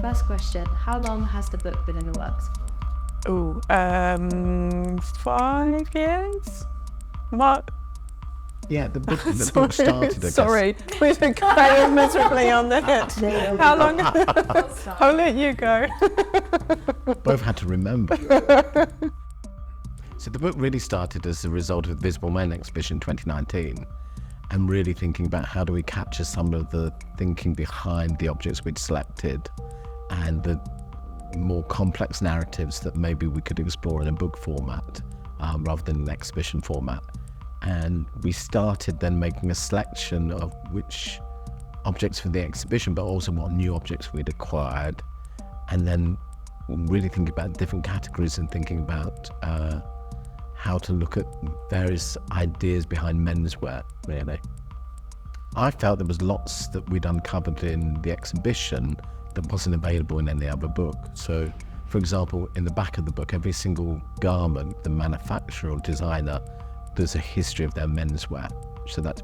first question, how long has the book been in the works? 5 years? What? Yeah, the book started, I guess. Sorry, we failed miserably on the hit. How long? I'll let you go. Both had to remember. So the book really started as a result of the Visible Men exhibition 2019, and really thinking about how do we capture some of the thinking behind the objects we'd selected and the more complex narratives that maybe we could explore in a book format rather than an exhibition format. And we started then making a selection of which objects for the exhibition, but also what new objects we'd acquired, and then really thinking about different categories and thinking about how to look at various ideas behind menswear, really. I felt there was lots that we'd uncovered in the exhibition that wasn't available in any other book. So, for example, in the back of the book, every single garment, the manufacturer or designer, there's a history of their menswear. So that's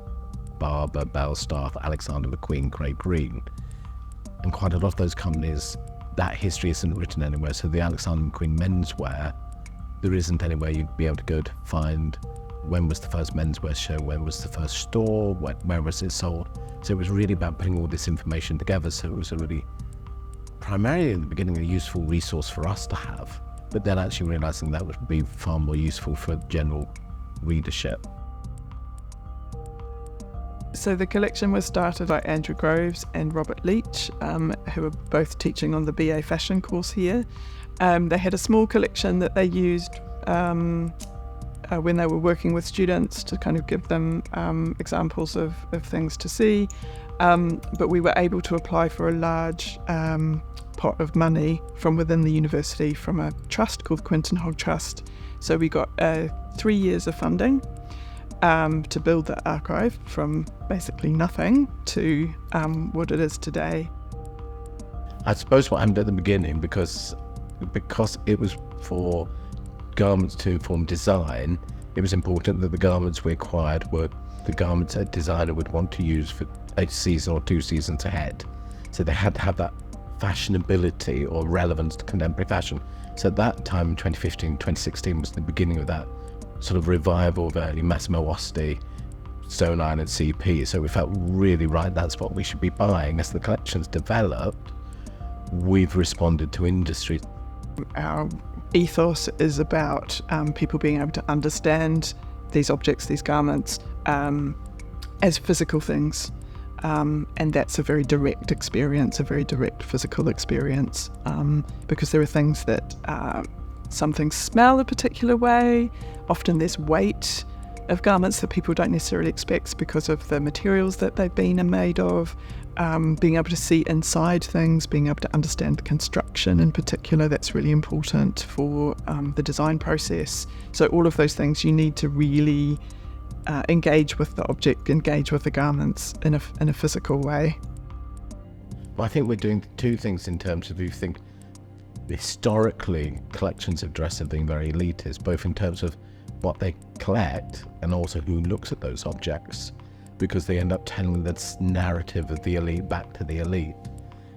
Barbour, Belstaff, Alexander McQueen, Craig Green. And quite a lot of those companies, that history isn't written anywhere. So the Alexander McQueen menswear, there isn't anywhere you'd be able to go to find when was the first menswear show, when was the first store, where was it sold. So it was really about putting all this information together. So it was a really, primarily in the beginning, a useful resource for us to have, but then actually realizing that would be far more useful for general readership. So the collection was started by Andrew Groves and Robert Leach, who were both teaching on the BA fashion course here. They had a small collection that they used when they were working with students to kind of give them examples of things to see. But we were able to apply for a large pot of money from within the university from a trust called the Quinton Hogg Trust. So we got 3 years of funding to build the archive from basically nothing to what it is today. I suppose what happened at the beginning, because it was for garments to inform design, it was important that the garments we acquired were the garments a designer would want to use for a season or 2 seasons ahead. So they had to have that fashionability or relevance to contemporary fashion. So at that time, in 2015, 2016 was the beginning of that sort of revival of early Massimo Osti, Stone Iron and CP. So we felt really right, that's what we should be buying. As the collections developed, we've responded to industry. Our ethos is about people being able to understand these objects, these garments, as physical things. And that's a very direct experience, a very direct physical experience, because there are things that some things smell a particular way. Often there's weight of garments that people don't necessarily expect because of the materials that they've been made of. Being able to see inside things, being able to understand the construction in particular, that's really important for the design process. So all of those things you need to really engage with the object, engage with the garments in a physical way. Well, I think we're doing 2 things in terms of, you think, historically collections of dress have been very elitist, both in terms of what they collect and also who looks at those objects, because they end up telling this narrative of the elite back to the elite.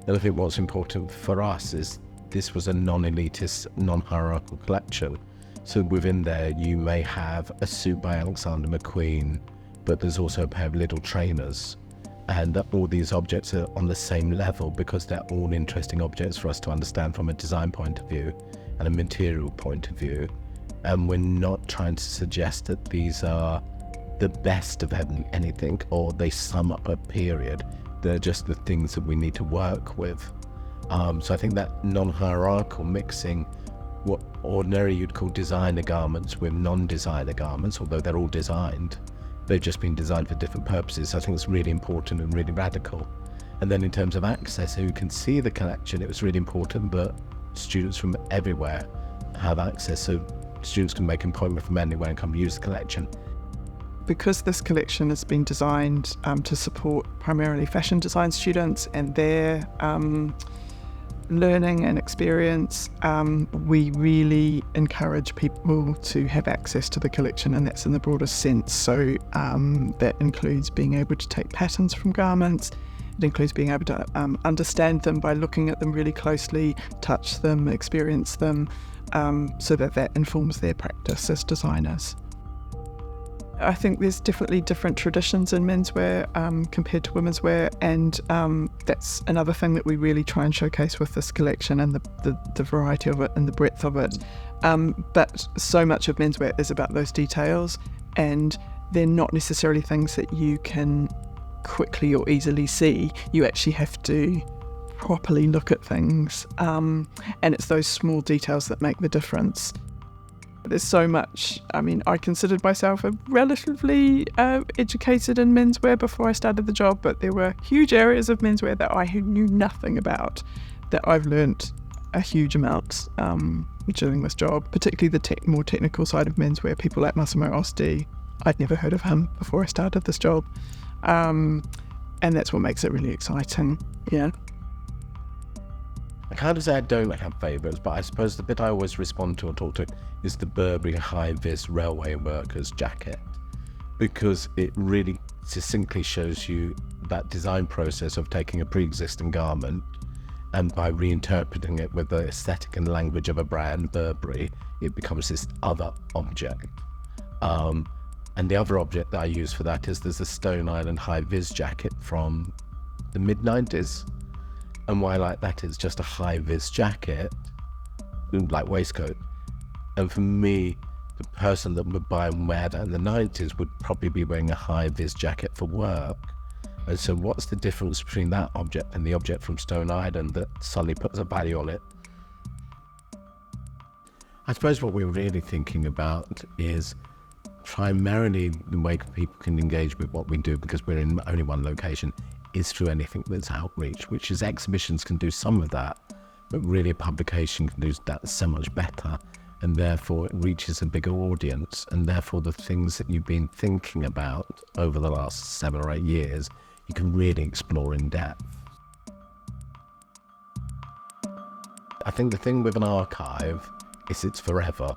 And I think what's important for us is this was a non-elitist, non-hierarchical collection. So within there, you may have a suit by Alexander McQueen, but there's also a pair of little trainers. And all these objects are on the same level because they're all interesting objects for us to understand from a design point of view and a material point of view. And we're not trying to suggest that these are the best of anything or they sum up a period. They're just the things that we need to work with. So I think that non-hierarchical mixing what ordinary you'd call designer garments with non-designer garments, although they're all designed, they've just been designed for different purposes. I think it's really important and really radical. And then in terms of access, who can see the collection, it was really important that students from everywhere have access, so students can make an appointment from anywhere and come use the collection. Because this collection has been designed to support primarily fashion design students and their learning and experience, we really encourage people to have access to the collection, and that's in the broadest sense. So that includes being able to take patterns from garments, It includes being able to understand them by looking at them really closely, touch them, experience them, so that informs their practice as designers. I think there's definitely different traditions in menswear compared to women's wear, and that's another thing that we really try and showcase with this collection, and the variety of it and the breadth of it. But so much of menswear is about those details, and they're not necessarily things that you can quickly or easily see. You actually have to properly look at things, and it's those small details that make the difference. There's so much. I mean, I considered myself a relatively educated in menswear before I started the job, but there were huge areas of menswear that I knew nothing about that I've learnt a huge amount during this job, particularly the more technical side of menswear. People like Massimo Osti, I'd never heard of him before I started this job, and that's what makes it really exciting. Yeah. I can't say I don't have favourites, but I suppose the bit I always respond to or talk to is the Burberry high-vis railway workers jacket, because it really succinctly shows you that design process of taking a pre-existing garment and by reinterpreting it with the aesthetic and language of a brand, Burberry, it becomes this other object. And the other object that I use for that is there's a Stone Island high-vis jacket from the mid-90s. And why I like that is just a high-vis jacket, like waistcoat. And for me, the person that would buy and wear that in the 90s would probably be wearing a high-vis jacket for work. And so what's the difference between that object and the object from Stone Island that suddenly puts a value on it? I suppose what we're really thinking about is primarily the way people can engage with what we do, because we're in only one location, is through anything that's outreach, which is exhibitions can do some of that, but really a publication can do that so much better, and therefore it reaches a bigger audience, and therefore the things that you've been thinking about over the last 7 or 8 years, you can really explore in depth. I think the thing with an archive is it's forever.